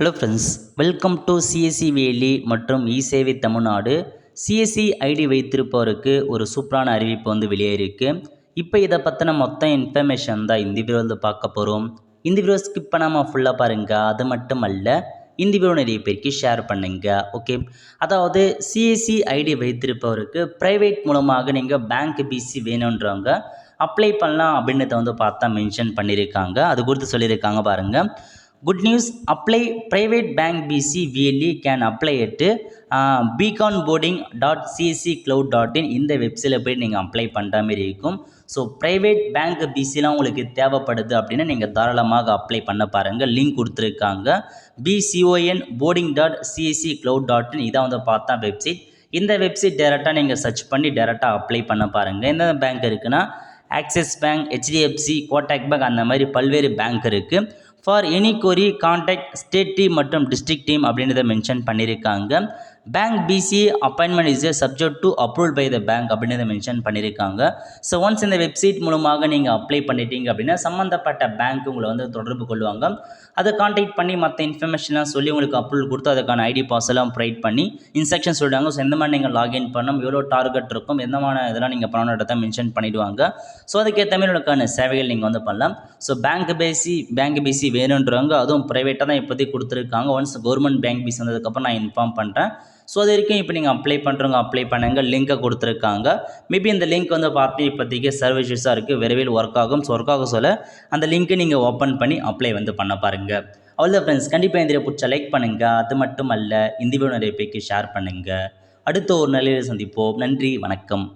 Hello friends, welcome to CSC valley மற்றும் இ-சேவை Tamil Nadu. CSC ID வைத்திருப்பவருக்கு ஒரு சூப்பரான அறிவிப்பு வெளியாயிருக்கு. இப்போ இதை பற்றின மொத்த இன்ஃபர்மேஷன் தான் இந்த வீடியோவில் பார்க்க போகிறோம். இந்த வீடியோ ஸ்கிப் பண்ணாமல் ஃபுல்லாக பாருங்கள். அது மட்டும் அல்ல, இந்த வீடியோ நிறைய பேருக்கு ஷேர் பண்ணுங்க. ஓகே, அதாவது சிஎஸ்சி ஐடி வைத்திருப்பவருக்கு ப்ரைவேட் மூலமாக நீங்கள் பேங்க் பிசி வேணுன்றவங்க அப்ளை பண்ணலாம் அப்படின்றத பார்த்தா மென்ஷன் பண்ணியிருக்காங்க. அது குறித்து சொல்லியிருக்காங்க பாருங்கள். Good news, apply private bank BC VLE can apply at beaconboarding.csccloud.in இந்த வெப்சைட்டில் போய் நீங்கள் அப்ளை பண்ணுற மாதிரி இருக்கும். ஸோ ப்ரைவேட் பேங்க் பிசிலாம் உங்களுக்கு தேவைப்படுது அப்படின்னா நீங்கள் தாராளமாக அப்ளை பண்ண பாருங்கள். லிங்க் கொடுத்துருக்காங்க. beaconboarding.csccloud.in இதான் பார்த்தா வெப்சைட். இந்த வெப்சைட் டேரெக்டாக நீங்கள் சர்ச் பண்ணி டேரெக்டாக அப்ளை பண்ண பாருங்கள். எந்த பேங்க் இருக்குன்னா Axis bank, HDFC, Kotak bank, அந்த மாதிரி பல்வேறு பேங்க் இருக்குது. For any query contact state team மற்றும் டிஸ்ட்ரிக்ட் டீம் அப்படின்றத மென்ஷன் பண்ணியிருக்காங்க. Bank BC appointment is subject to approval by the bank அப்படின்றத மென்ஷன் பண்ணியிருக்காங்க. ஸோ ஒன்ஸ் இந்த வெப்சைட் மூலமாக நீங்கள் அப்ளை பண்ணிட்டீங்க அப்படின்னா சம்மந்தப்பட்ட பேங்க் உங்களை தொடர்பு கொள்வாங்க. அதை கான்டாக்ட் பண்ணி மற்ற இன்ஃபர்மேஷன்லாம் சொல்லி உங்களுக்கு அப்ரூவல் கொடுத்து அதுக்கான ஐடி பாஸ் எல்லாம் ப்ரொவைட் பண்ணி இன்ஸ்ட்ரக்ஷன் சொல்லிடுவாங்க. ஸோ எந்த மாதிரி நீங்கள் லாகின் பண்ணணும், எவ்வளோ டார்கெட் இருக்கும், எந்த மாதிரி இதெல்லாம் நீங்கள் பண்ணணுன்றதை மென்ஷன் பண்ணிவிடுவாங்க. ஸோ அதுக்கேற்ற மாதிரி உங்களுக்கான சேவைகள் நீங்கள் பண்ணலாம். ஸோ பேங்க் பிசி வேணுன்றவங்க, அதுவும் ப்ரைவேட்டாக தான் இப்போதைக்கு கொடுத்துருக்காங்க. ஒன்ஸ் கவர்மெண்ட் பேங்க் பிசி வந்ததுக்கப்புறம் நான் இன்ஃபார்ம் பண்ணுறேன். ஸோ அது வரைக்கும் இப்போ நீங்கள் அப்ளை பண்ணுறவங்க அப்ளை பண்ணுங்கள். லிங்க்கை கொடுத்துருக்காங்க. மேபி இந்த லிங்க் பார்த்து இப்போதைக்கு சர்வீஸாக இருக்குது, விரைவில் ஒர்க் ஆகும். ஸோ ஒர்க் ஆக சொல்ல அந்த லிங்க்கை நீங்கள் ஓப்பன் பண்ணி அப்ளை பண்ண பாருங்கள். அவ்வளோதான் ஃப்ரெண்ட்ஸ், கண்டிப்பாக இந்த பிடிச்சா லைக் பண்ணுங்கள். அது மட்டும் அல்ல, இந்த வீடியோ நிறைய பேருக்கு ஷேர் பண்ணுங்கள். அடுத்த ஒரு நிலையில் சந்திப்போம். நன்றி, வணக்கம்.